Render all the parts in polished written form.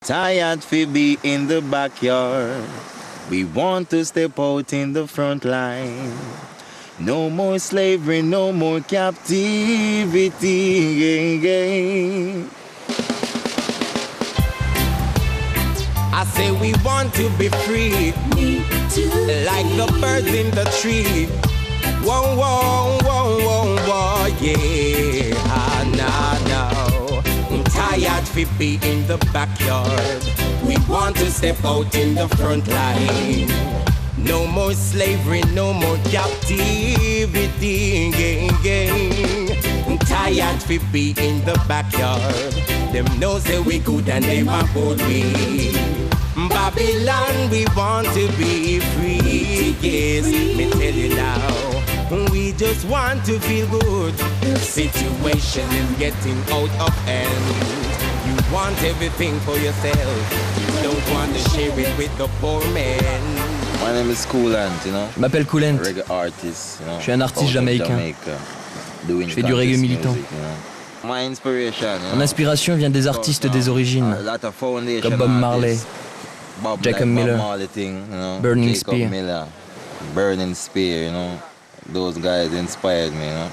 Tired to be in the backyard. We want to step out in the front line. No more slavery, no more captivity. I say we want to be free, like the birds in the tree. Whoa, whoa, whoa, whoa, whoa, yeah. No. I'm tired to be in the backyard. We want to step out in the front line. No more slavery, no more captivity. I'm tired to be in the backyard. Them know say we good and them a good we. Babylon, we want to be free. Yes, me tell you now. We just want to feel good. The situation is getting out of hand. You want everything for yourself. You don't want to share it with the poor man. My name is Coolant, you know. Je m'appelle Coolant. Reggae artist, you know. Je suis un artiste jamaïcain. Je fais du reggae militant. My inspiration, you know. Mon inspiration vient des artistes des origines, comme Bob Marley, Jacob Miller, Burning Spear. Burning Spear, you know. Those guys inspired me, you know,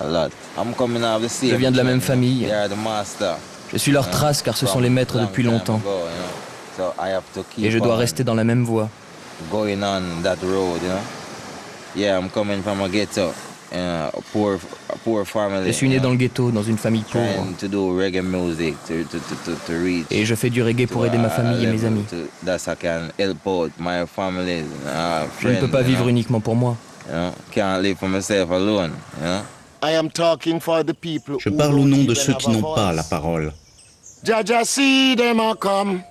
a lot. I'm coming out of the same. Je viens de la même famille. They are the master. Je suis leur trace car ce sont les maîtres depuis longtemps. Et je dois rester dans la même voie. Going on that road, you know. Yeah, I'm coming from a ghetto, a poor family. Je suis né dans le ghetto, dans une famille pauvre. To do reggae music, to reach. Et je fais du reggae pour aider ma famille et mes amis. That I can help out my family. Je ne peux pas vivre uniquement pour moi. Can't live for myself alone, you know? Je parle au nom de ceux qui n'ont pas la parole. Jaja see them a come,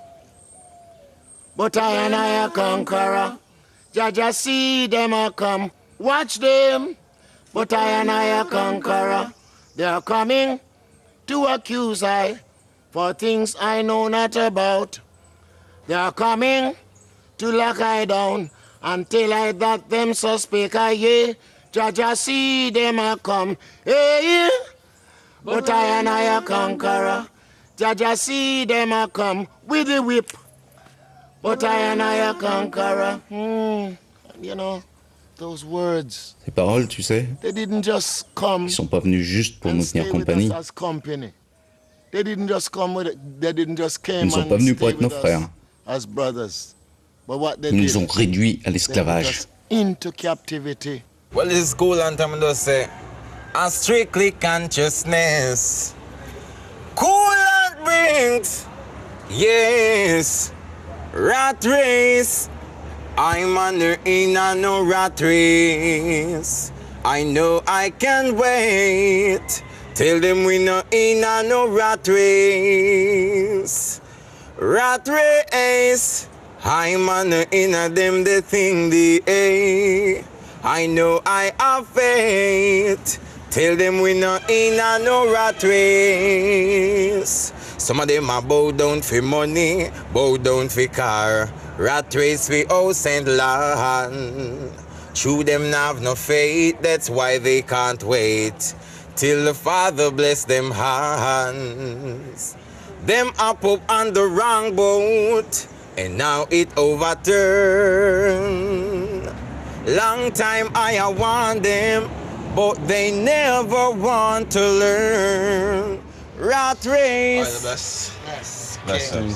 but I and I a conqueror. Jaja see them a come, watch them, but I and I a conqueror. They are coming to accuse I for things I know not about. They are coming to lock I down until I that them suspect I yeah. Jaja see them a come, hey, but I and I a conqueror. Jaja see them a come with the whip, but I and I a conqueror. You know, those words. Ces paroles, tu sais, they didn't just come. Ils sont pas venus juste pour nous tenir compagnie. They didn't just come with it. They didn't just came. Ils ne sont pas venus pour être nos frères. As brothers. But what they Ils nous ont réduits à l'esclavage. Into captivity. Well, this is cool, and I'm just say, a strictly consciousness. Cool and brings, yes, rat race. I'm under in a no rat race. I know I can wait. Tell them we no in a no rat race. Rat race. I'm under in a them the thing the A. I know I have faith. Tell them we not in a no rat race. Some of them are bow down for money, bow down for car. Rat race for house and land. True them have no faith, that's why they can't wait till the Father bless them hands. Them up on the wrong boat, and now it overturned. Long time I want them, but they never want to learn. Rat race. All the best. Yes. Bless up,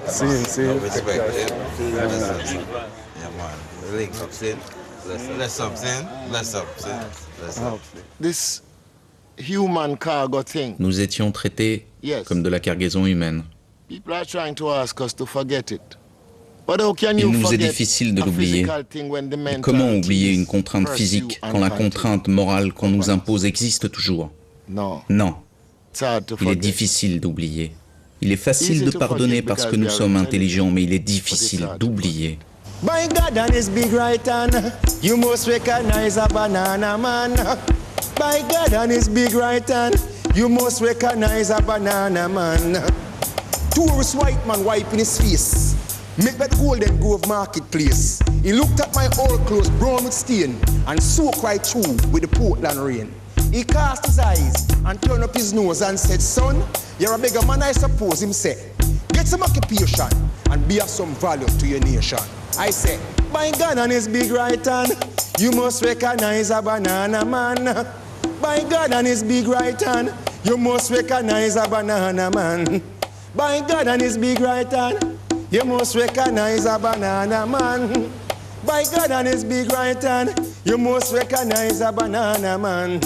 See him. Respect it. Yeah, man. Link up, sin. Bless up, sin. Bless up, sin. Bless up. This human cargo thing. Nous étions traités comme de la cargaison humaine. People are trying to ask us to forget it. Il nous est difficile de l'oublier. Mais comment oublier une contrainte physique quand la contrainte morale qu'on nous impose existe toujours? Non. Il est difficile d'oublier. Il est facile de pardonner parce que nous sommes intelligents, mais il est difficile d'oublier. By God and his big right hand, you must recognize a banana man. By God and his big right hand, you must recognize a banana man. Tourist white man wiping his face. Make that Golden Grove marketplace. He looked at my old clothes, brown with stain, and soaked right through with the Portland rain. He cast his eyes and turned up his nose and said, son, you're a bigger man, I suppose, him said. Get Get some occupation and be of some value to your nation. I say, by God and his big right hand, you must recognize a banana man. By God and his big right hand, you must recognize a banana man. By God and his big right hand, you must recognize a banana man. By God and his big right hand, you must recognize a banana man.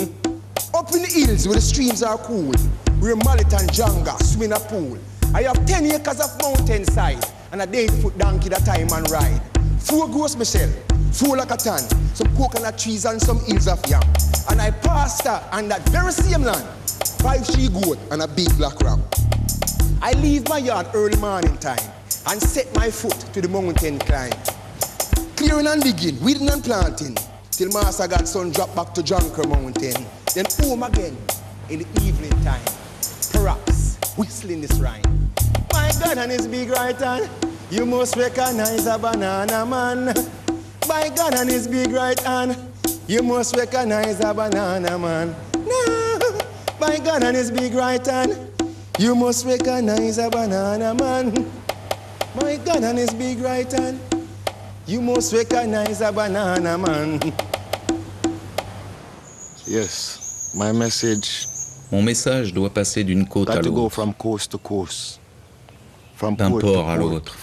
Up in the hills where the streams are cool, where mallet and janga swim in a pool. I have 10 acres of mountainside and a 8-foot donkey that I man ride. 4 gross Michelle, 4 Lacatan, some coconut trees and some hills of yam. And I pasture on that very same land, 5 she-goat and a big black ram. I leave my yard early morning time and set my foot to the mountain climb. Clearing and digging, weeding and planting, till Master got son drop back to Jonker Mountain. Then home again in the evening time, perhaps whistling this rhyme. My God and his big right hand, you must recognize a banana man. By God and his big right hand, you must recognize a banana man. No. By God and his big right hand, you must recognize a banana man. My God and his big right hand, you must recognize a banana man. Yes, my message. Mon message doit passer d'une côte à l'autre, d'un port à l'autre,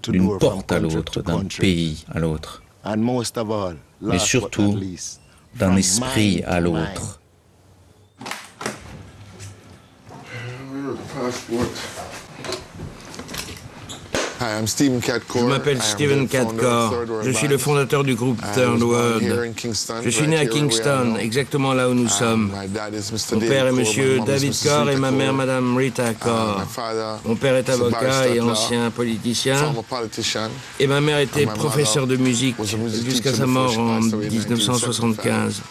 d'une porte à l'autre, d'un pays à l'autre, mais surtout d'un esprit à l'autre. Je m'appelle Stephen Catcore, je suis le fondateur du groupe Third World. Je suis né à Kingston, exactement là où nous sommes. Mon père est monsieur David Corr et ma mère madame Rita Corr. Mon père est avocat et ancien politicien et ma mère était professeure de musique jusqu'à sa mort en 1975.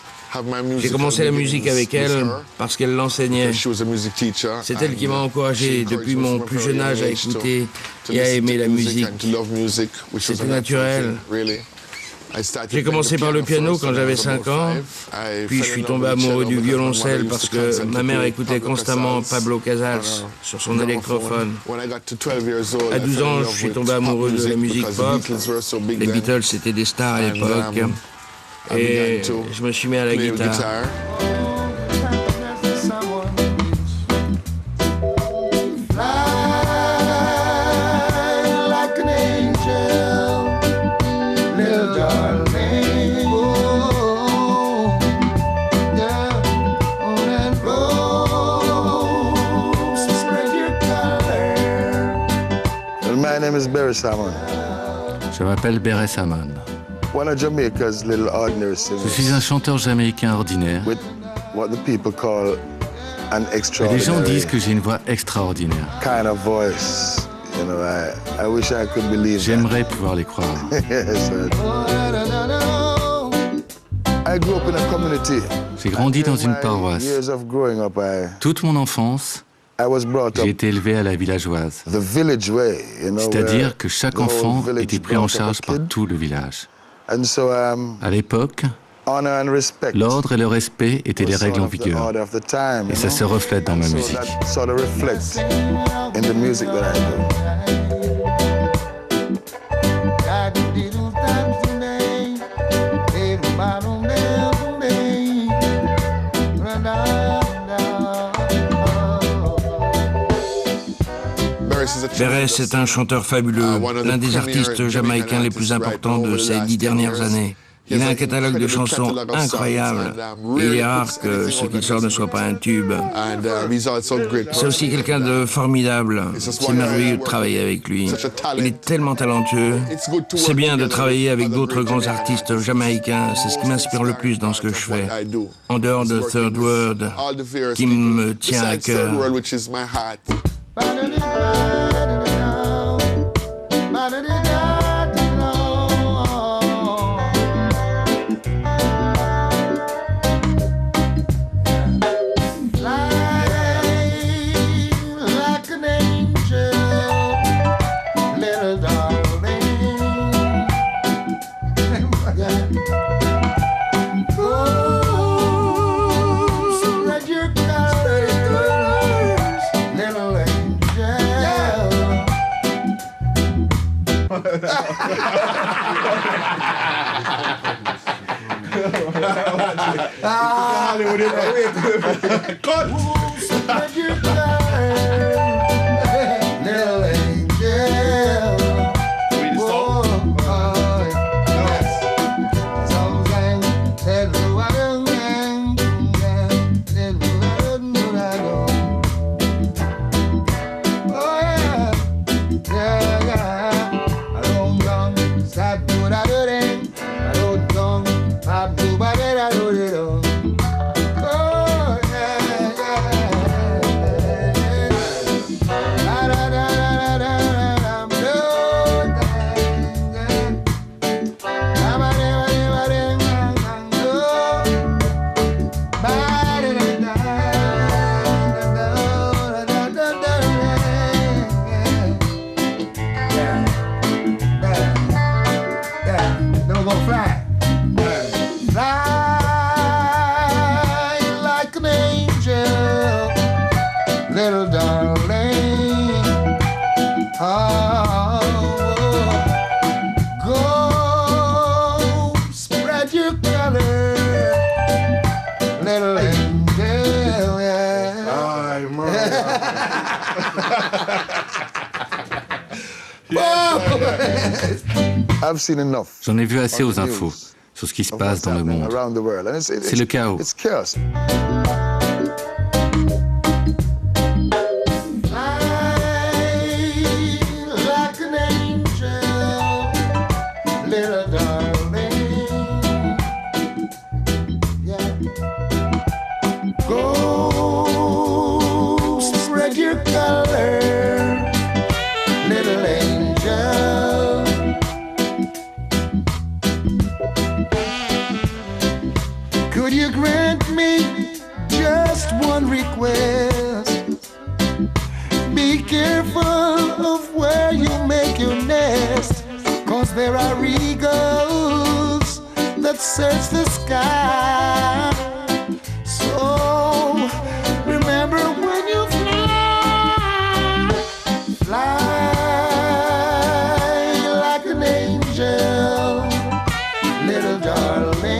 J'ai commencé la musique avec elle parce qu'elle l'enseignait. C'est elle qui m'a encouragé depuis mon plus jeune âge à écouter et à aimer la musique. C'était naturel. J'ai commencé par le piano quand j'avais 5 ans, puis je suis tombé amoureux du violoncelle parce que ma mère écoutait constamment Pablo Casals sur son électrophone. À 12 ans, je suis tombé amoureux de la musique pop. Les Beatles étaient des stars à l'époque. Et je me suis mis à la guitare. My name is Barry Salmon. Je m'appelle Barry Salmon. Je suis un chanteur jamaïcain ordinaire. Les gens disent que j'ai une voix extraordinaire. J'aimerais pouvoir les croire. J'ai grandi dans une paroisse. Toute mon enfance, j'ai été élevé à la villageoise. C'est-à-dire que chaque enfant était pris en charge par tout le village. À l'époque, l'ordre et le respect étaient les règles en vigueur. Et ça se reflète dans ma musique. Barry est un chanteur fabuleux, l'un des artistes jamaïcains les plus importants de ces 10 dernières années. Il a un catalogue de chansons incroyable. Il est rare que ce qu'il sort ne soit pas un tube. C'est aussi quelqu'un de formidable. C'est merveilleux de travailler avec lui. Il est tellement talentueux. C'est bien de travailler avec d'autres grands artistes jamaïcains. C'est ce qui m'inspire le plus dans ce que je fais. En dehors de Third World, qui me tient à cœur. J'en ai vu assez aux infos sur ce qui se passe dans le monde. C'est le chaos. Search the sky. So remember when you fly, fly like an angel, little darling.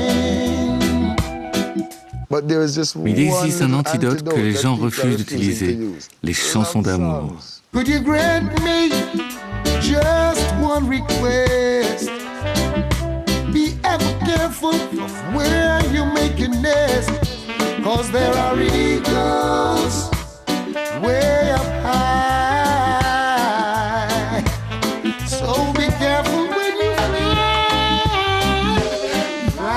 Mais il existe un antidote que les gens refusent d'utiliser, les chansons d'amour. Could you grant me just one request? Careful of where you make your nest, 'cause there are eagles way up high. So be careful when you fly, fly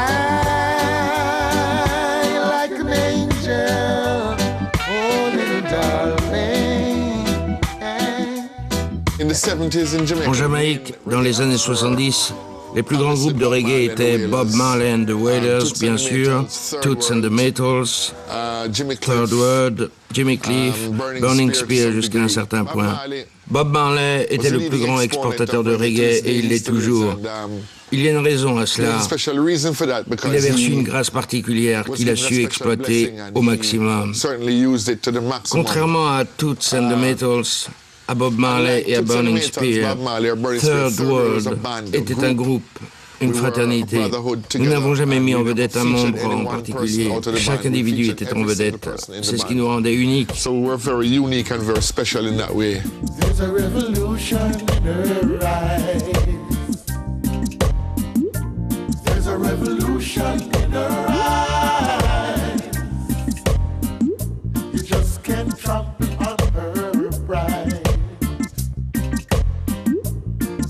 like an angel, oh little darling. En Jamaïque, dans les années 70, les plus grands groupes de reggae étaient Bob Marley and the Wailers, bien sûr, Toots and the Maytals, Third Word, Jimmy Cliff, Burning Spear jusqu'à un certain point. Bob Marley était le plus grand exportateur de reggae et il l'est toujours. Il y a une raison à cela. Il avait reçu une grâce particulière qu'il a su exploiter au maximum. Contrairement à Toots and the Maytals, à Bob Marley et à Burning Spear, Third World était un groupe, une fraternité. Nous n'avons jamais mis en vedette un membre en particulier. Chaque individu était en vedette. C'est ce qui nous rendait uniques. So we're very unique and very special in that way. There's a revolution in her eyes. There's a revolution in her eyes. You just can't trample on her pride.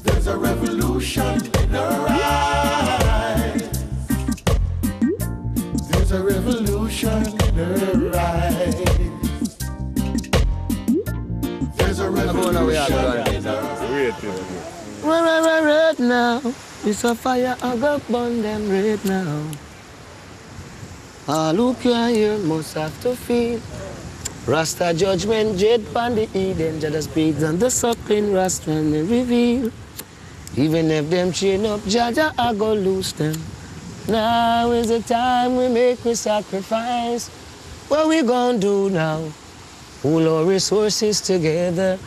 There's a revolution in her eyes. There's a revolution in her eyes. There's a revolution in her eyes. Right now, it's a fire, I go burn them right now. All who can hear must have to feel. Rasta judgment, dread pan the Eden, Jada speeds and the suckling Rasta and they reveal. Even if them chain up, Jaja, I go loose them. Now is the time we make we sacrifice. What we gonna do now? Pull our resources together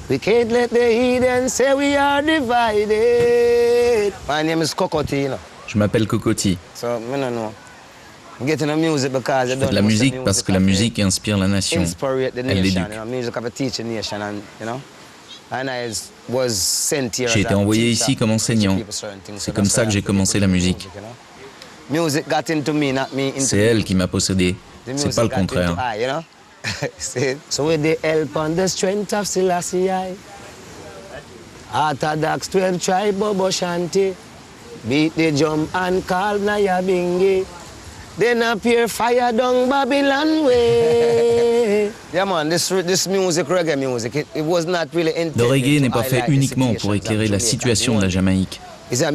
We can't let the heathen say we are divided. My name is Cocotti, you know. Je m'appelle Cocotti. So, I don't know. I'm getting the music because Je fais de la musique parce que la musique inspire la nation. Elle l'éduque. J'ai été envoyé ici comme enseignant. C'est comme ça que j'ai commencé la musique. C'est elle qui m'a possédé. C'est pas le contraire. So with the help and the strength of Selassie, Orthodox 12 tribe Bobo Shanti, beat the drum and call Nyabinghi, then appear fire down Babylon way. Yeah man, this music, reggae music, it was not really intended. Le reggae n'est pas fait uniquement pour éclairer la situation de la Jamaïque. C'est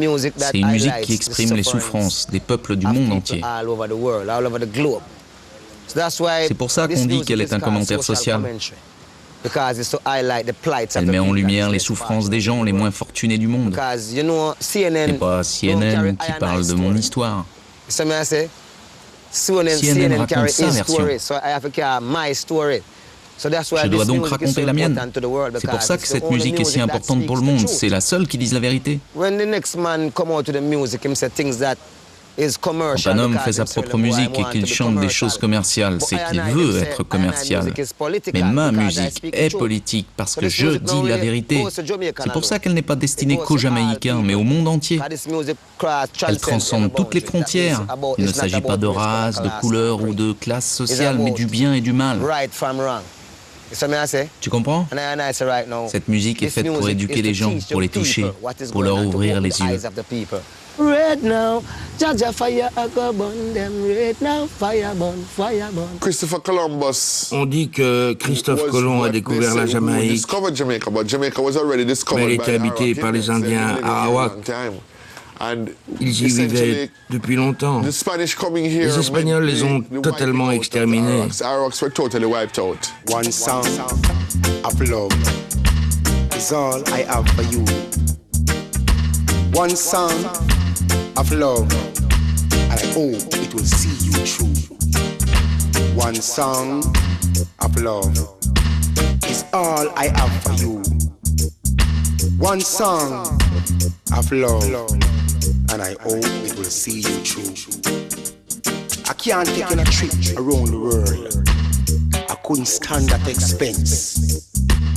une musique qui exprime les souffrances des peuples du monde entier. C'est pour ça qu'on dit qu'elle est un commentaire social. Elle met en lumière les souffrances des gens les moins fortunés du monde. C'est pas CNN qui parle de mon histoire. CNN raconte sa version. Je dois donc raconter la mienne. C'est pour ça que cette musique est si importante pour le monde. C'est la seule qui dise la vérité. Quand un homme fait sa propre musique et qu'il chante des choses commerciales, c'est qu'il veut être commercial. Mais ma musique est politique parce que je dis la vérité. C'est pour ça qu'elle n'est pas destinée qu'aux Jamaïcains, mais au monde entier. Elle transcende toutes les frontières. Il ne s'agit pas de race, de couleur ou de classe sociale, mais du bien et du mal. Tu comprends? Cette musique est faite pour éduquer les gens, pour les toucher, pour leur ouvrir les yeux. Red now, Jaja fire go burn them. Red now, fire burn, fire burn. Christopher Columbus. On dit que Christophe Colomb a découvert la Jamaïque, mais elle était habitée par les Indiens Arawak. Ils y vivaient depuis longtemps. Les Espagnols les ont totalement exterminés. One song of love is all I have for you. One song of love, and I hope it will see you through. One song of love is all I have for you. One song of love, and I hope it will see you through. I can't take on a trip around the world. I couldn't stand that expense.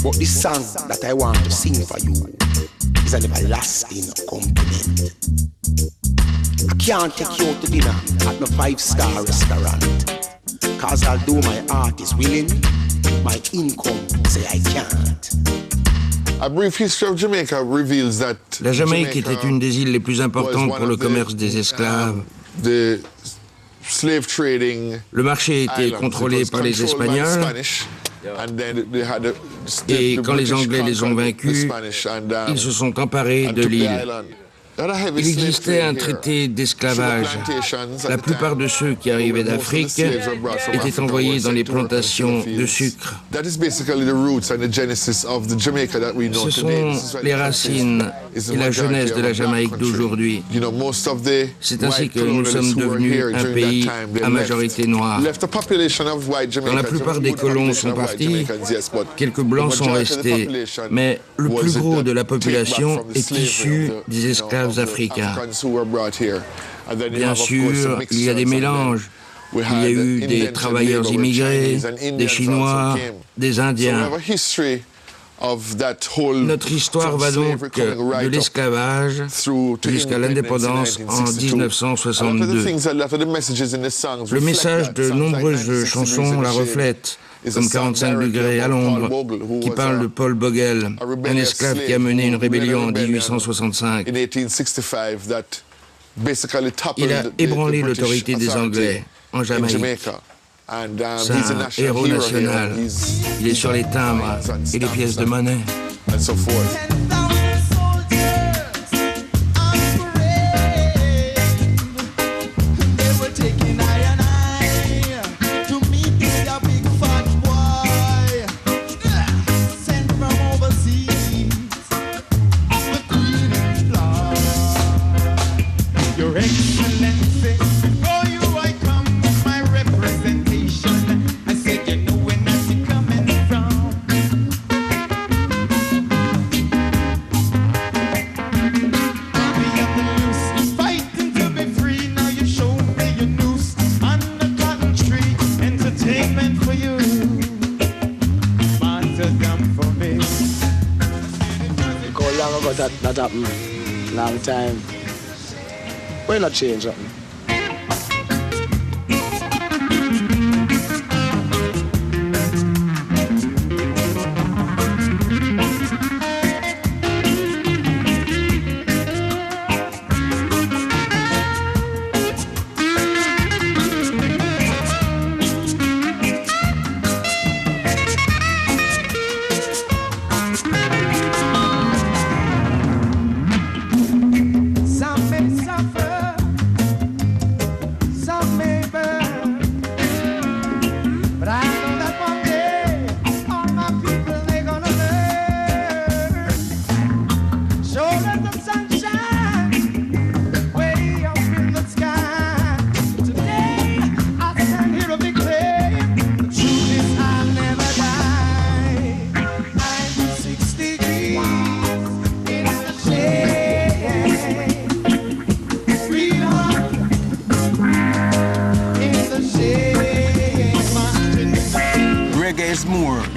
But the song that I want to sing for you is an everlasting compliment. I can't take you out to dinner at no 5-star restaurant, cause although my heart is willing, my income say I can't. A brief history of Jamaica reveals that la Jamaïque était une des îles les plus importantes pour le commerce des esclaves. Le marché était contrôlé par les Espagnols. Et quand les Anglais les ont vaincus, ils se sont emparés de l'île. Il existait un traité d'esclavage. La plupart de ceux qui arrivaient d'Afrique étaient envoyés dans les plantations de sucre. Ce sont les racines et la jeunesse de la Jamaïque d'aujourd'hui. C'est ainsi que nous sommes devenus un pays à majorité noire. Quand la plupart des colons sont partis, quelques blancs sont restés, mais le plus gros de la population est issu des esclaves africains. Bien sûr, il y a des mélanges. Il y a eu des travailleurs immigrés, des Chinois, des Indiens. Notre histoire va donc de l'esclavage jusqu'à l'indépendance en 1962. Le message de nombreuses chansons la reflète, comme 45 degrés à l'ombre, qui parle de Paul Bogle, un esclave qui a mené une rébellion en 1865. Il a ébranlé l'autorité des Anglais en Jamaïque. C'est un héros national. Il est sur les timbres et les pièces de monnaie. long ago that happened. Long time. Why not change that?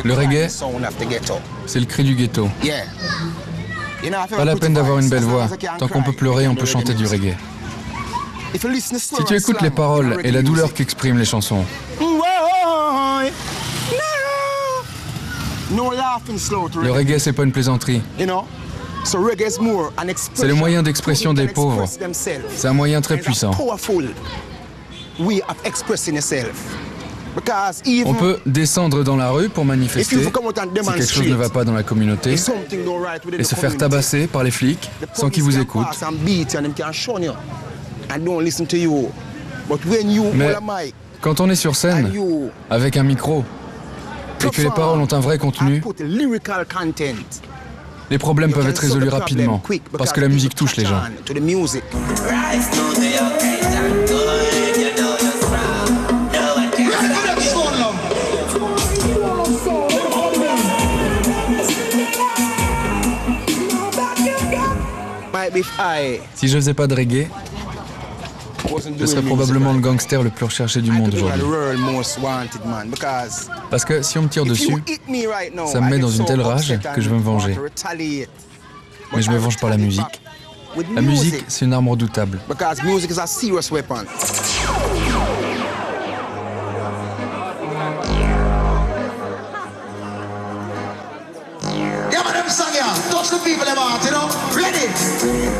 Le reggae, c'est le cri du ghetto. Pas la peine d'avoir une belle voix. Tant qu'on peut pleurer, on peut chanter du reggae. Si tu écoutes les paroles et la douleur qu'expriment les chansons, le reggae, c'est pas une plaisanterie. C'est le moyen d'expression des pauvres. C'est un moyen très puissant. On peut descendre dans la rue pour manifester si quelque chose ne va pas dans la communauté et se faire tabasser par les flics sans qu'ils vous écoutent. Mais quand on est sur scène, avec un micro, et que les paroles ont un vrai contenu, les problèmes peuvent être résolus rapidement, parce que la musique touche les gens. Si je faisais pas de reggae, je serais probablement le gangster le plus recherché du monde aujourd'hui. Parce que si on me tire dessus, ça me met dans une telle rage que je veux me venger. Mais je me venge par la musique. La musique, c'est une arme redoutable. Touch the people about, you know. Ready?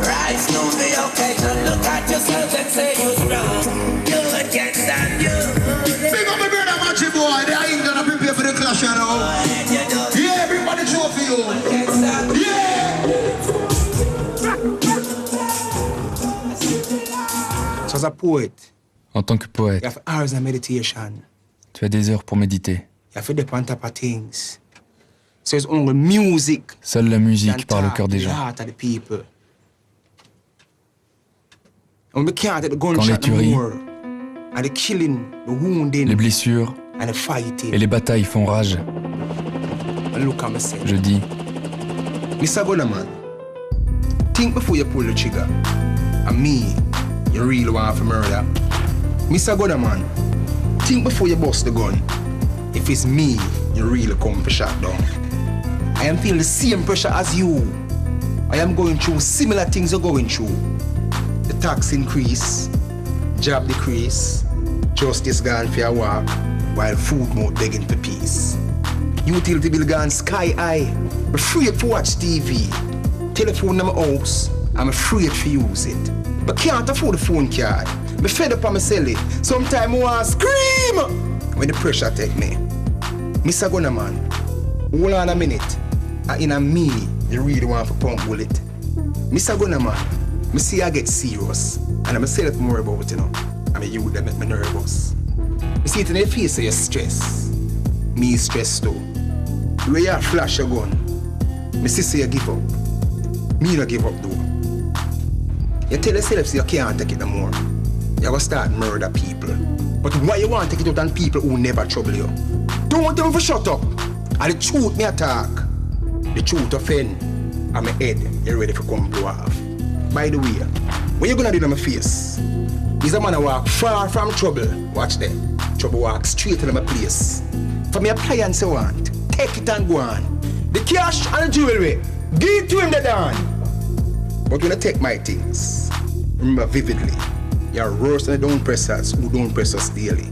Rise to the occasion. Look at yourself and say you're strong. You can't stand you. Big up the brother, Matchy boy. They ain't gonna prepare for the clash, you know. Yeah, everybody show for you. Yeah. So as a poet, en tant que poète, you have hours of meditation. Tu as des heures pour méditer. You have to depend on top of things. So it's only music. Seule la musique parle au cœur des gens. Quand les tueries, les blessures et les batailles font rage, je dis, Mr. Gunnerman, think before you pull the trigger. And me, you really want to murder. Mr. Gunnerman, think before you bust the gun. If it's me, you really come for shot down. I am feeling the same pressure as you. I am going through similar things you're going through. The tax increase, job decrease, justice gone for a walk, while food mouth begging for peace. Utility bill gone sky high. I'm afraid to watch TV. Telephone in my house, I'm afraid to use it. But can't afford the phone card. I'm fed up on my celly. Sometimes I want to scream when the pressure take me. Mr. Gunnerman, hold on a minute. In a me, you really want to pump bullet. Mr. Gunnerman, I see I get serious. And I'm say that more about it, you know. I mean, you that make me nervous. I see it in your face, so you're stressed. Me stressed too. The way you flash your gun, I see so you give up. Me not give up though. You tell yourself so you can't take it no more. You're gonna start murder people. But why you want to take it out on people who never trouble you? Don't want them to shut up. And the truth me attack. The truth offend. And my head, you're ready for come blow off. By the way, what you gonna do to my face? Is a man who walk far from trouble. Watch that. Trouble walk straight to my place. For me appliance you want, take it and go on. The cash and the jewelry, Give it to him the dawn. But when I take my things, remember vividly, you're roasting the down pressers who don't press us daily.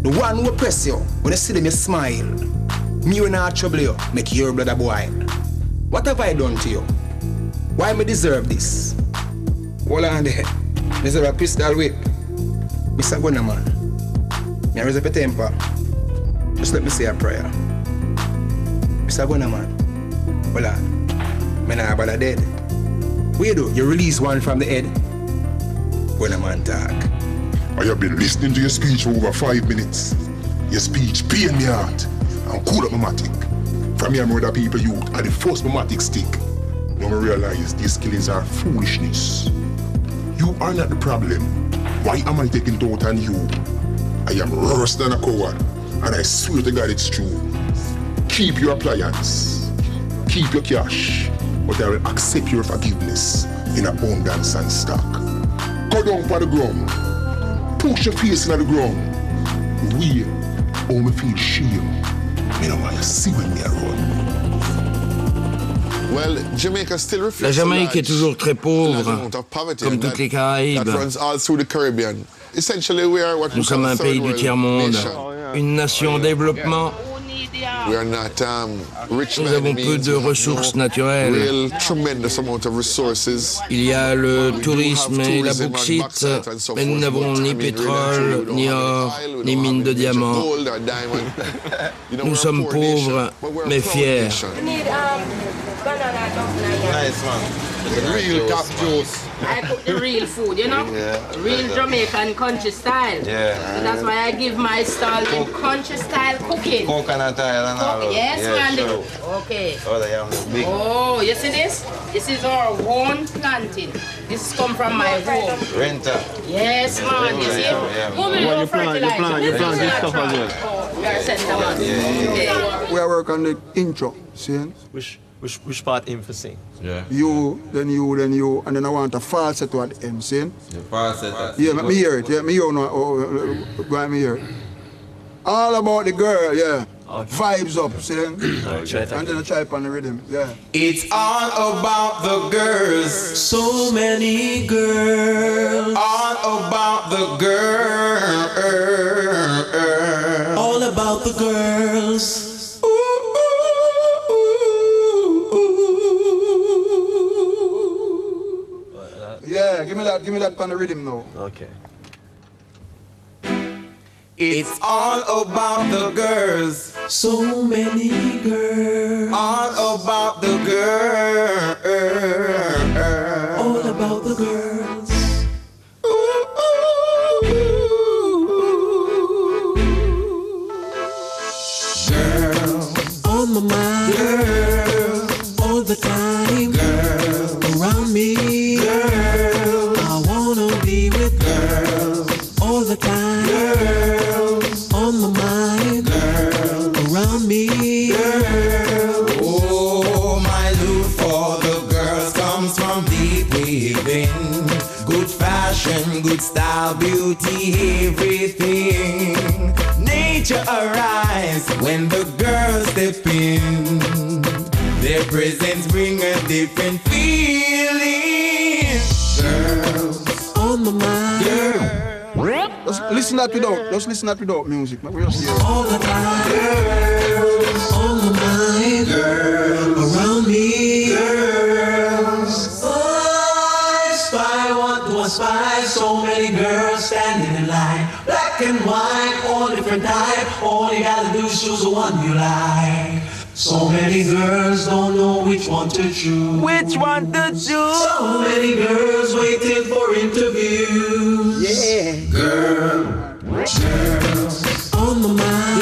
The one who press you, when you see them, you smile. Me when I trouble you, make your blood a boil. What have I done to you? Why me deserve this? Hold on there. Deserve a pistol whip. Mr. Gunner, man. Me raise up your temper. Just let me say a prayer. Mr. Gunner, man. Hold on. Me nah bother dead. What you do? You release one from the head? Gunner, man, talk. I have been listening to your speech for over 5 minutes. Your speech pain me heart and cool up my matic. From here, murder people youth are the first matic stick. Now I realize these killings are foolishness. You are not the problem. Why am I taking it out on you? I am worse than a coward, and I swear to God it's true. Keep your appliance, keep your cash, but I will accept your forgiveness in abundance and stock. Go down for the ground, push your face into the ground. We all me feel shame. Me no want to see when me around. La Jamaïque est toujours très pauvre, comme toutes les Caraïbes. Nous sommes un pays du tiers-monde, une nation en développement. Nous avons peu de ressources naturelles. Il y a le tourisme et la bauxite, mais nous n'avons ni pétrole, ni or, ni mine de diamants. Nous sommes pauvres, mais fiers. Nice, man. The real top juice. I cook the real food, you know? Yeah. Real Jamaican country style. Yeah. So that's why I give my style in country style cooking. Coconut oil and all. Yes, yeah, man. Sure. Okay. Oh, they are big. Oh, you see this? This is our own planting. This come from my home. Renter. Yes, man. You see? You plant this stuff as well. Oh, we are center man. We are working on the intro, see? Which part emphasizing? Yeah. You, and then I want a falsetto at the end, see? The falsetto. Yeah, let me hear it. Yeah, me hear no. Go ahead, me hear it. All about the girl, yeah. Okay. Vibes up, see? And then I try on the rhythm, yeah. It's all about the girls. So many girls. All about the girls. All about the girls. Yeah, give me that on the rhythm now. Okay. It's all about the girls. So many girls. All about the girls. All about the girls. Girls on my mind. Girls all the time. Girls around me. Girls I wanna be with. Girls all the time. Girls on my mind. Girls around me. Girls. Oh, my love for the girls comes from deep within. Good fashion, good style, beauty, everything. Nature arise when the girls step in. Their presence bring a different feeling. Girls on my mind. Girls. Just listen that without music. All the time. Girls on my mind. Girls around me. Girls. Spy, what do I spy? So many girls standing in line. Black and white, all different type. All you gotta do is choose the one you like. So many girls don't know which one to choose. Which one to choose? So many girls waiting for interviews. Yeah. Girls on my mind.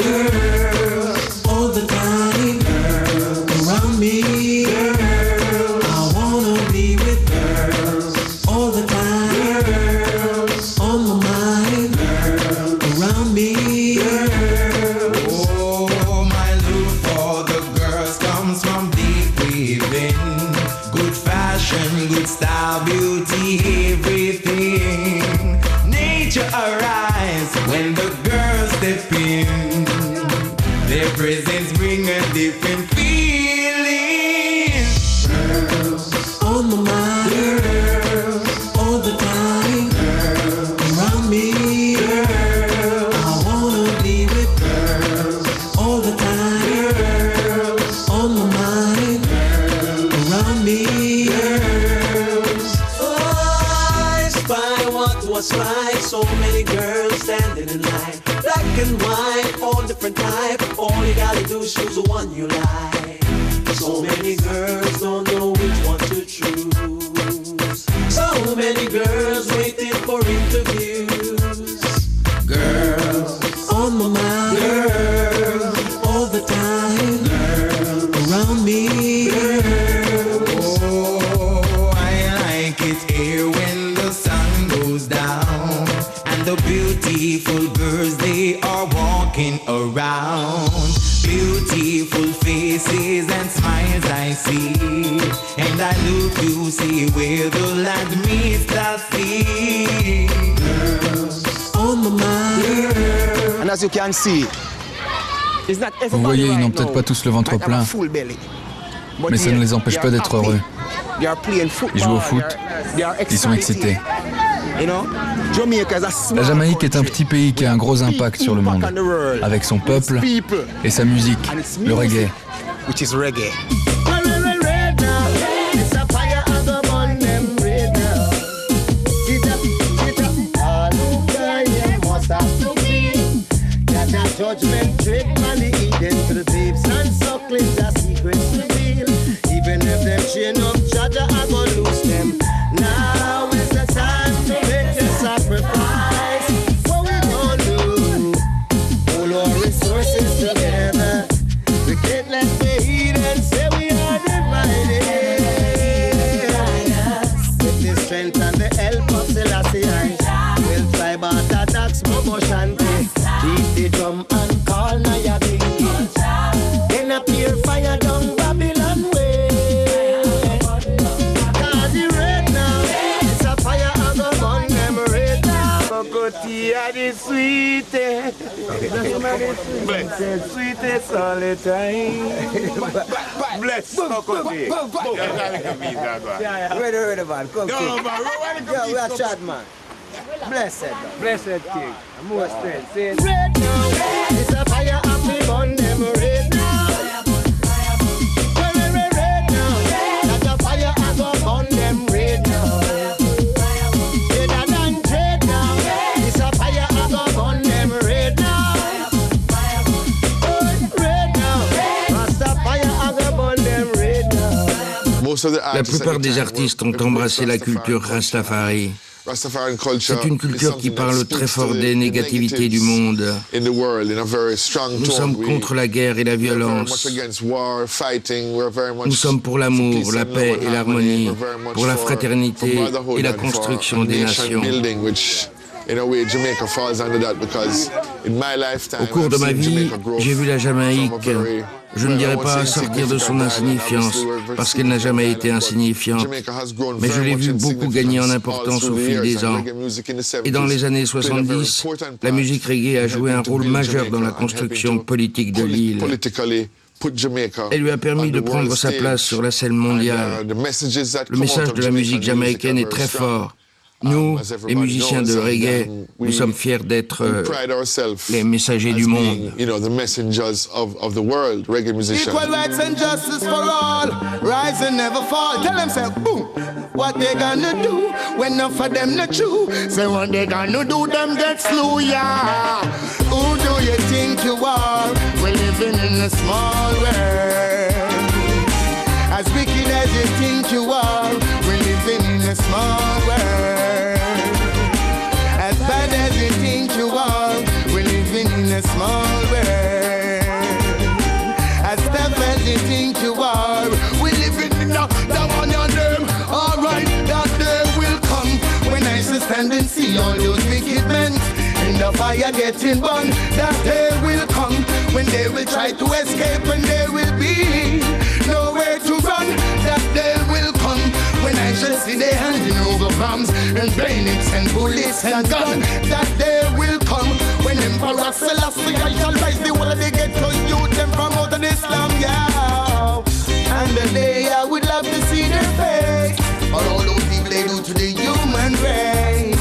Girls all the time. Girls around me. Girls I wanna be with. Girls all the time. Girls on my mind. Girls around me. Girls. Oh, my love for the girls comes from deep within. Good fashion, good style, beauty, everything. Nature arise when the girls step in. Their presence bring a different feeling. around me. Girls, oh, I spy what was right. So many girls standing in line, black and white, all different type. All you gotta do is choose the one you like. So many girls don't know which one to choose. So many girls waiting for interviews. Girls on my mind. Girls all the time. Girls around me. Girls. Oh, I like it here when the sun goes down and the beautiful girls, they are walking around. Beautiful faces and smiles I see, and I look to see where the land meets the sea. Girls on my mind. Girls. And as you can see, it's not Vous voyez, ils n'ont peut-être pas tous le ventre plein, mais ça ne les empêche pas d'être heureux. Ils jouent au foot, ils sont excités. La Jamaïque est un petit pays qui a un gros impact sur le monde, avec son peuple et sa musique, le reggae. Judgment trade money eating to the babes and sucklings, the secrets reveal. Even if them chain up, Jaja, I gon' lose them. Now is the time to make the sacrifice. What we gon' do? Pull our resources together. We can't let the heathen say we are divided. With the strength and the help of Selassie, we'll try but attacks Momo Shanti. Beat the drum and call Naya Bingi. Then appear fire down Babylon way. Cause the red now, it's a fire I go burn them red now. Cocotti are the sweetest. Bless. Sweetest all the time. Bless Cocotti. Ready, man. Come on. We are chat, man. Blessed King, more strength. Red now, it's a fire and we burn them red now. Red now, that's a fire and go burn them red now. Redder than red now, it's a fire and go burn them red now. Red now, that's a fire and go burn them red now. La plupart des artistes ont embrassé la culture Rastafari. C'est une culture qui parle très fort des négativités du monde. Nous sommes contre la guerre et la violence. Nous sommes pour l'amour, la paix et l'harmonie, pour la fraternité et la construction des nations. Au cours de ma vie, j'ai vu la Jamaïque, je ne dirais pas sortir de son insignifiance, parce qu'elle n'a jamais été insignifiante, mais je l'ai vu beaucoup gagner en importance au fil des ans. Et dans les années 70, la musique reggae a joué un rôle majeur dans la construction politique de l'île. Elle lui a permis de prendre sa place sur la scène mondiale. Le message de la musique jamaïcaine est très fort. Nous, les musiciens de reggae, nous sommes fiers d'être les messagers du monde. Equal rights and justice for all, rise and never fall. Tell them, say, boom, what they gonna do when enough for them not true? Say what they gonna do, them get slew, yeah. Who do you think you are? We're living in a small world. As wicked as you think you are, we're living in a small world. As bad as you think you are, we're living in a small world. As tough as you think you are, we're living in a one on them. Alright, that day will come when I shall stand and see all those wicked men in the fire getting burned. That day will come when they will try to escape and there will be nowhere to run. That day will come when I shall see they handing over bombs and bayonets and bullets and guns. That day will come when Emperor Selassie I shall rise the whole of the ghetto youth and promote an Islam, yeah. And the day I would love to see their face, for all those people they do to the human race,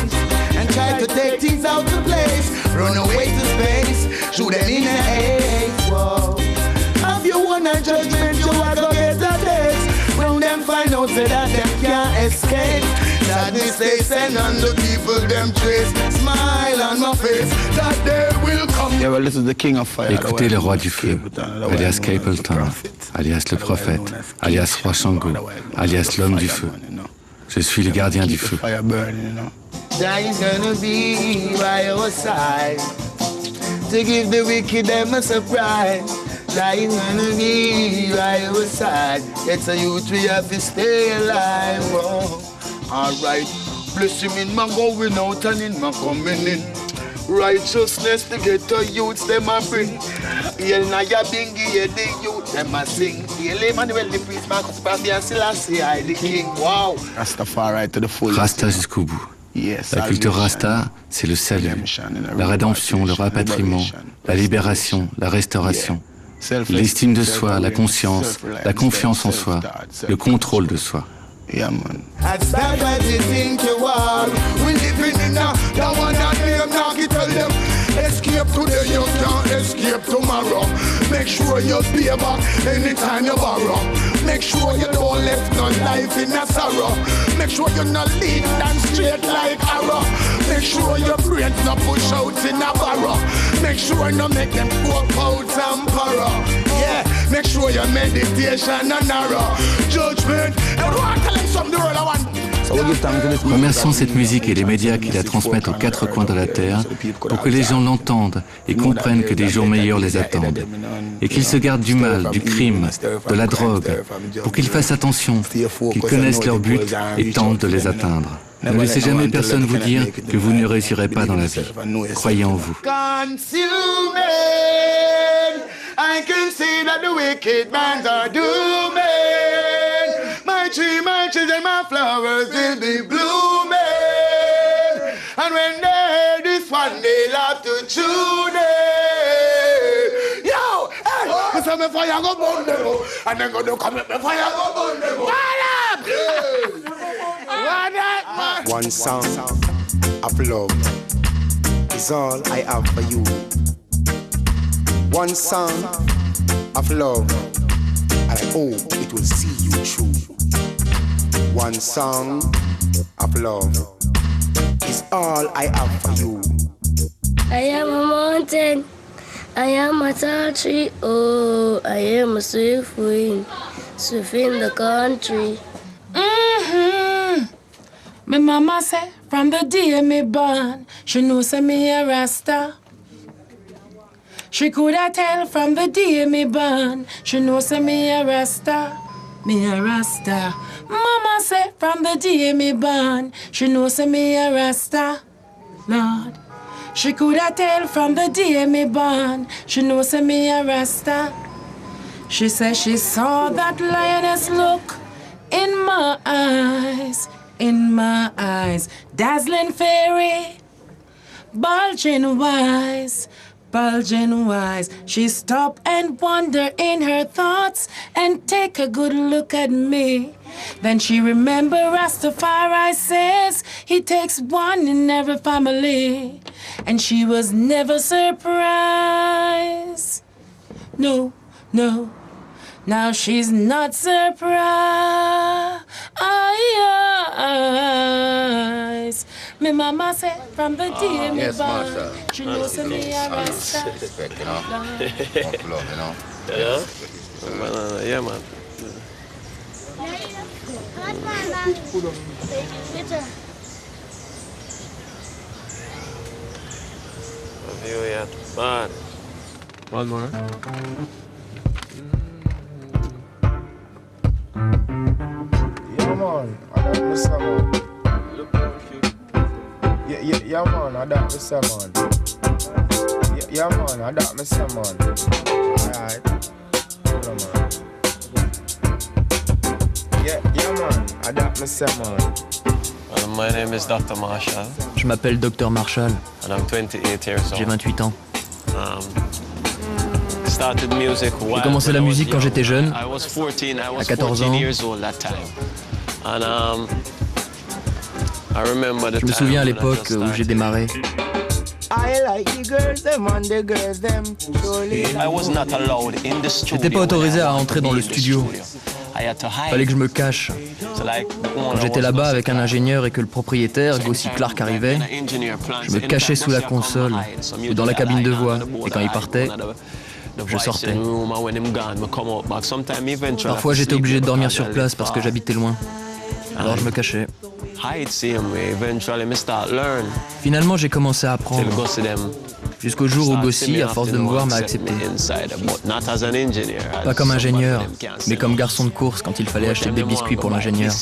and try to take things out of place, run away to space, shoot them in the haze. Whoa. Have you won a judgment, you are gonna get a taste when them find out so that them can't escape. Sadness they send on the people them trace. Smile on my face, that day will come. Yeah, well, this is the king of fire. Écoutez le roi du feu, alias Capleton, alias le prophète, alias roi Shango, alias l'homme du feu. Je suis le gardien du feu. Daddy's gonna be by your side to give the wicked them a surprise. Daddy's gonna be by your side. It's a youth we have to stay alive. Oh. Alright, bless him in my going out and in my coming in. Righteousness to get to youths them a bring. Yel na ya bingi ye the youth them a sing. Yel Emmanuel the priest Marcus Papi and Selassie I the king. Wow. Rastafari to the full. Rasta jusqu'au bout. La culture Rasta, c'est le salut, la rédemption, le rapatriement, la libération, la restauration, l'estime de soi, la conscience, la confiance en soi, le contrôle de soi. Yeah, man. That's bad as you think you are. We living in a, that one that name now, you tell them. Escape today, you can't escape tomorrow. Make sure you pay back anytime you borrow. Make sure you don't left no life in a sorrow. Make sure you're not lean and straight like arrow. Make sure your brains not push out in a barrow. Make sure you make them go out and borrow. Yeah, make sure your meditation and narrow. Judgment, everyone tell them something the world I want. Remercions cette musique et les médias qui la transmettent aux quatre coins de la Terre pour que les gens l'entendent et comprennent que des jours meilleurs les attendent. Et qu'ils se gardent du mal, du crime, de la drogue, pour qu'ils fassent attention, qu'ils connaissent leur but et tentent de les atteindre. Ne laissez jamais personne vous dire que vous ne réussirez pas dans la vie. Croyez en vous. I can see that the wicked minds are dooming. My tree, my children, my flowers will be blooming. And when they hear this one, they'll have to tune in. Yo, hey, I say me fire go burn them, and then go do come up, me fire go burn them. What up? What up, man? One song of love is all I have for you. One song of love, and I hope it will see you through. One song of love is all I have for you. I am a mountain, I am a tall tree, oh, I am a swift wind, swift in the country. My mama said, from the day me born, she knows me a Rasta. She coulda tell from the day me born, she knows me a Rasta, me a Rasta. Mama said from the day me born, she knows me a Rasta, Lord. She coulda tell from the day me born, she knows me a Rasta. She said she saw that lioness look in my eyes, dazzling fairy, bulging wise. She stopped and wondered in her thoughts and take a good look at me. Then she remembered Rastafari says he takes one in every family. And she was never surprised. No. Now she's not surprised. My mama said from the day me born, she knows me a Rasta. Respect, you know. Love, you know. Yeah? Yeah, man. View yet, man. One more. Yeah, man. I don't miss that, man. Yeah, man. I don't miss that, man. Yeah, man. I don't miss that, man. Alright. Hold on, man. Yeah, man. I don't miss that, man. My name is Dr. Marshall. Je m'appelle Dr. Marshall. And I'm 28 years old. J'ai 28 ans. J'ai commencé la musique quand j'étais jeune, à 14 ans. Je me souviens à l'époque où j'ai démarré. J'étais pas autorisé à entrer dans le studio. Fallait que je me cache. Quand j'étais là-bas avec un ingénieur et que le propriétaire, Gossi Clark, arrivait, je me cachais sous la console ou dans la cabine de voix. Et quand il partait, je sortais. Parfois, j'étais obligé de dormir sur place parce que j'habitais loin. Alors je me cachais. Finalement, j'ai commencé à apprendre. Jusqu'au jour où Gossi, à force de me voir, m'a accepté. Pas comme ingénieur, mais comme garçon de course quand il fallait acheter des biscuits pour l'ingénieur.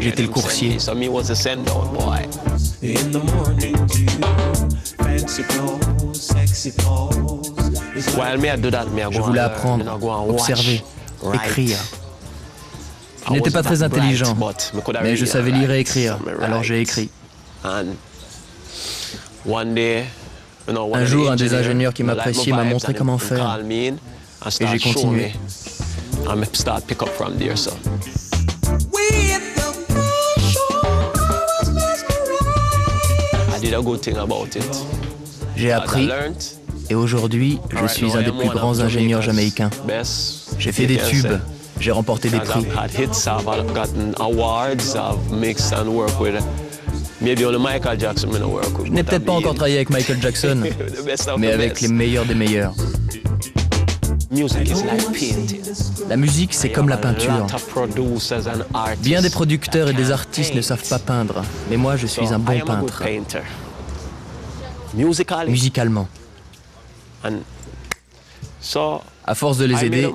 J'étais le coursier. Je voulais apprendre, observer, écrire. Je n'étais pas très intelligent, mais je savais lire et écrire, alors j'ai écrit. Un jour, un des ingénieurs qui m'appréciait m'a montré comment faire, et j'ai continué. J'ai appris, et aujourd'hui, je suis un des plus grands ingénieurs jamaïcains. J'ai fait des tubes, j'ai remporté des prix. Je n'ai peut-être pas encore travaillé avec Michael Jackson, mais avec les meilleurs des meilleurs. La musique, c'est comme la peinture. Bien des producteurs et des artistes ne savent pas peindre, mais moi, je suis un bon peintre. Musicalement. À force de les aider,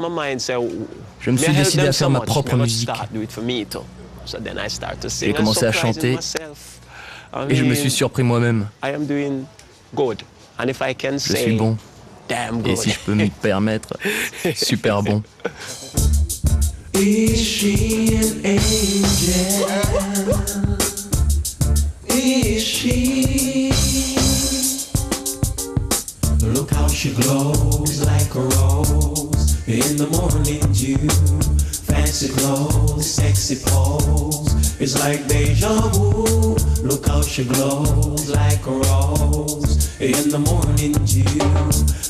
je me suis décidé à faire ma propre musique. J'ai commencé à chanter et je me suis surpris moi-même. Je suis bon. Et si je peux me permettre, super bon. Is she an angel? Is she? Look how she glows like a rose in the morning dew. Fancy clothes, sexy pose. It's like deja vu. Look how she glows like a rose in the morning dew.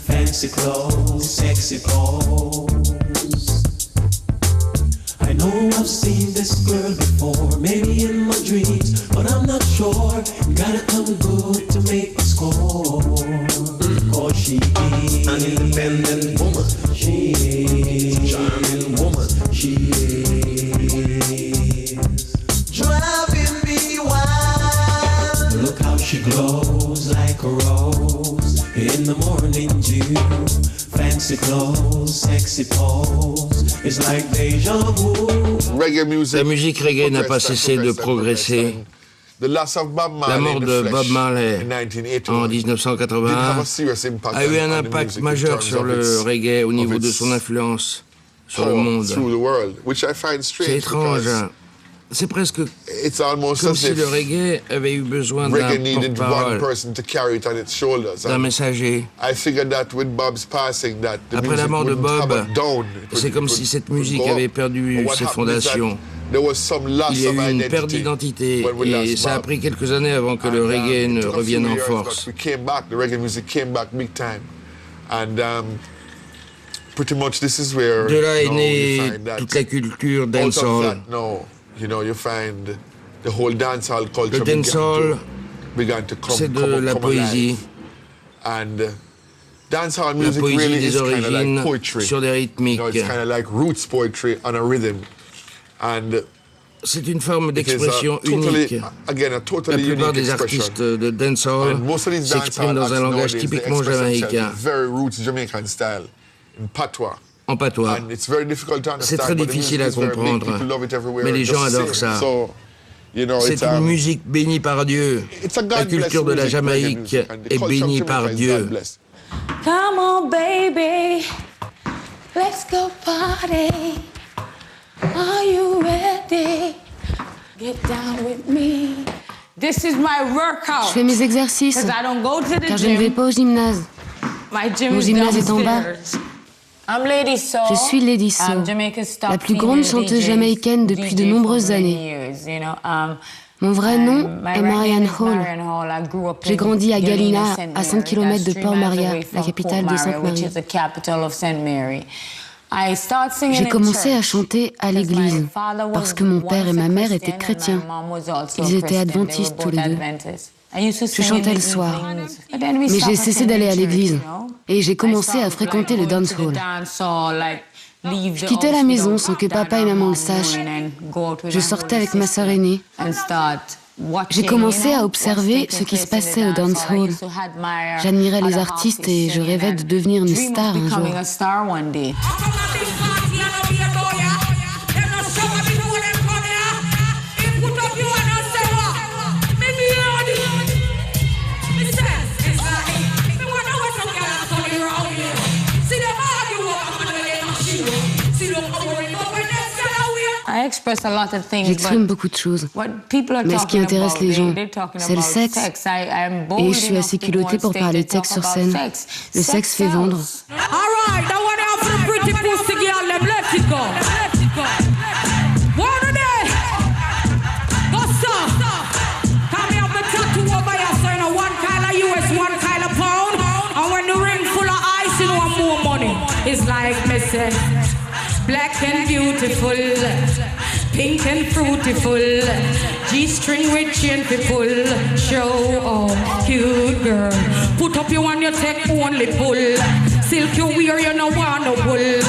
Fancy clothes, sexy pose. I know I've seen this girl before, maybe in my dreams, but I'm not sure. Gotta come good to make me score. Cause she is an independent woman. She is a charming woman. She is driving me wild. Look how she glows like a rose in the morning dew. Fancy clothes, sexy pose. It's like deja vu. La musique reggae n'a pas cessé de progresser. La mort de Bob Marley en 1981 a eu un impact majeur sur le reggae au niveau de son influence sur le monde. C'est étrange. C'est presque comme si le reggae avait eu besoin d'un porte-parole, d'un messager. Après la mort de Bob, c'est comme si cette musique avait perdu ses fondations. Il y a eu une perte d'identité et ça a pris quelques années avant que le reggae ne revienne en force. De là est née toute la culture dancehall. Le dancehall, c'est de la poésie. La poésie des origines sur des rythmiques. C'est une forme d'expression unique. La plupart des artistes de dancehall s'expriment dans un langage typiquement jamaïcain. En patois. C'est très difficile à comprendre, mais les gens adorent ça. C'est une musique bénie par Dieu. La culture de la Jamaïque est bénie par Dieu. Come on, baby, let's go party. Are you ready? Get down with me. This is my workout. Je fais mes exercices, car je ne vais pas au gymnase. Mon gymnase est en bas. Je suis Lady So, la plus grande chanteuse jamaïcaine depuis de nombreuses années. Mon vrai nom est Marianne Hall. J'ai grandi à Galina, à 5 km de Port Maria, la capitale de Sainte-Marie. J'ai commencé à chanter à l'église parce que mon père et ma mère étaient chrétiens. Ils étaient adventistes tous les deux. Je chantais le soir, mais j'ai cessé d'aller à l'église et j'ai commencé à fréquenter le dancehall. Je quittais la maison sans que papa et maman le sachent. Je sortais avec ma sœur aînée. J'ai commencé à observer ce qui se passait au dancehall. J'admirais les artistes et je rêvais de devenir une star un jour. J'exprime beaucoup de choses, mais ce qui intéresse les gens, c'est le sexe. Et je suis assez culottée pour parler de sexe sur scène. Le sexe fait vendre. Black and beautiful, pink and fruitiful, G-string with chain people, show off, cute girl. Put up your one, you take only pull. Silk you wear, you no want no wool.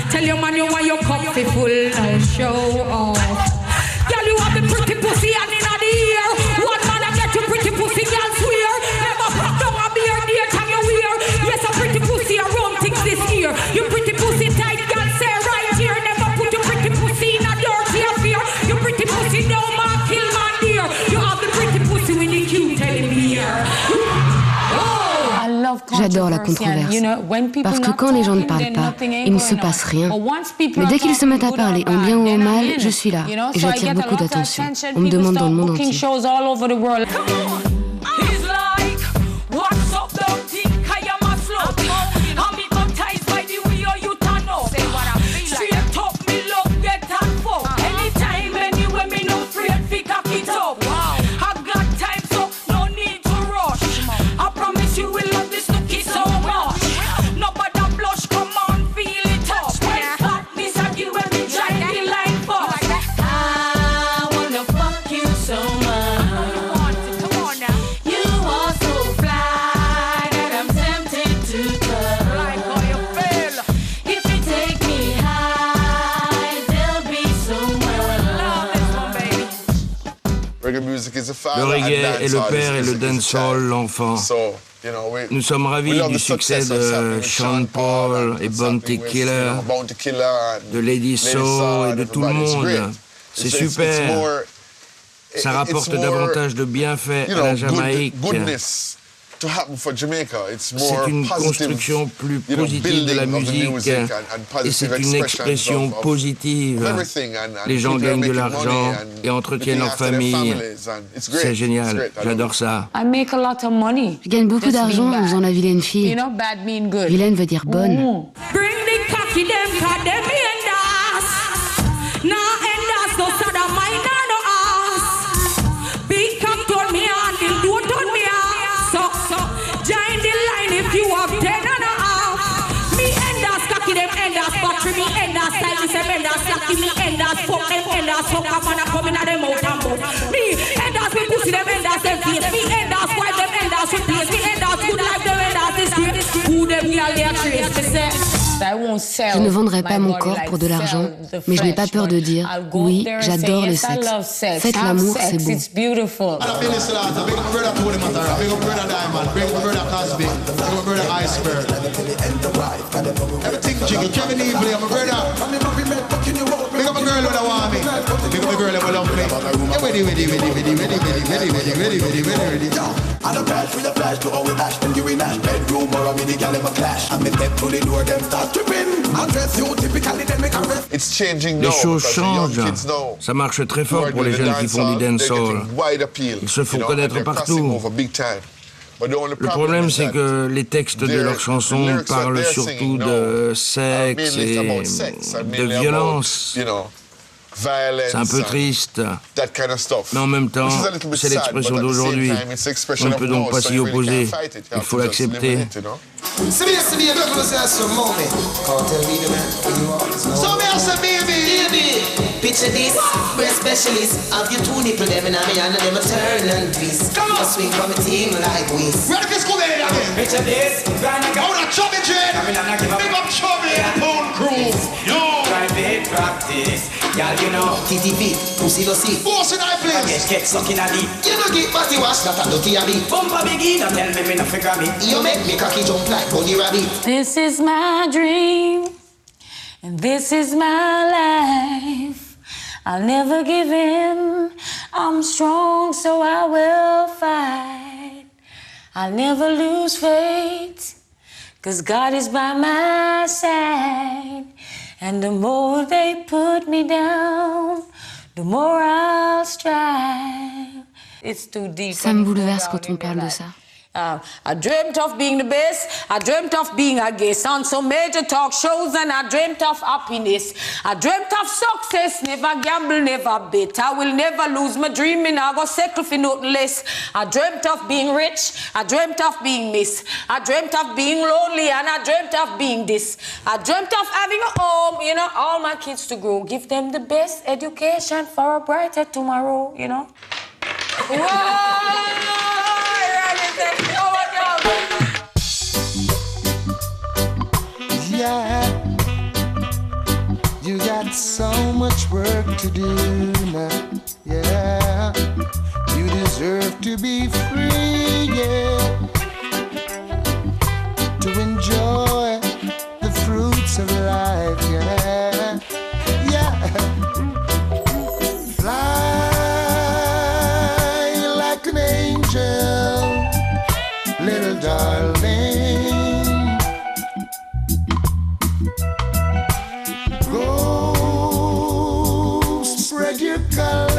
Tell your man you want your coffee full, now show off. Girl, you have the pretty pussy and in the ear. One man I get you pretty pussy, girl swear. Never pop down a beer, dear time you wear. Yes, a pretty pussy, I run things this year. You pretty pussy tight, girl, say right here. Never put your pretty pussy in a dirty affair. You pretty pussy don't man kill man dear. You have the pretty pussy when you cute telling me here. J'adore la controverse, parce que quand les gens ne parlent pas, il ne se passe rien. Mais dès qu'ils se mettent à parler, en bien ou en mal, je suis là, et j'attire beaucoup d'attention. On me demande dans le monde entier. Le reggae est le père et le dancehall l'enfant. Nous sommes ravis du succès de Sean Paul et Bounty Killer, de Lady Soul et de tout le monde. C'est super. Ça rapporte davantage de bienfaits à la Jamaïque. C'est une construction plus positive de la musique et c'est une expression positive. Les gens gagnent de l'argent et entretiennent leur famille. C'est génial, j'adore ça. Je gagne beaucoup d'argent en faisant la vilaine fille. Vilaine veut dire bonne. Je ne vendrai pas mon corps pour de l'argent, mais je n'ai pas peur de dire oui, j'adore le sexe. Faites l'amour, c'est beau. Les choses changent. Ça marche très fort pour les jeunes qui font du dancehall. Ils se font connaître partout. Le problème, c'est que les textes de leurs chansons parlent surtout de sexe et de violence. C'est un peu triste, mais en même temps, c'est l'expression d'aujourd'hui. On ne peut donc pas s'y opposer, il faut l'accepter. See me, people say some moment. Can't tell me the man who you are. So me say baby. Picture this, breast specialist. Have you two nipple them in me and them a turn and twist. Come on, swing from a team like whiz. Where the school there again? Picture this, How the chubby dread? Big up chubby and Tone Crew. Yo. Private practice, y'all you know. TTP, pussy no see. Boss in I place. Get stuck in a deep. You no get body wash, that a dirty a bit. Bump a biggie, don't tell me no figure me. You make me cocky jump like bunny rabbit. This is my dream, and this is my life. I'll never give in. I'm strong, so I will fight. I'll never lose faith, 'cause God is by my side. And the more they put me down, the more I'll strive. It's too deep. Ça me bouleverse quand on parle de ça. I dreamt of being the best. I dreamt of being a guest on some major talk shows, and I dreamt of happiness. I dreamt of success. Never gamble, never bet. I will never lose my dream, and I go settle for nothing less. I dreamt of being rich. I dreamt of being missed. I dreamt of being lonely, and I dreamt of being this. I dreamt of having a home, you know, all my kids to grow. Give them the best education for a brighter tomorrow, you know. Whoa! Yeah, you got so much work to do now. Yeah, you deserve to be free, yeah, to enjoy the fruits of life, yeah, yeah. Fly like an angel, little darling. Go spread your colors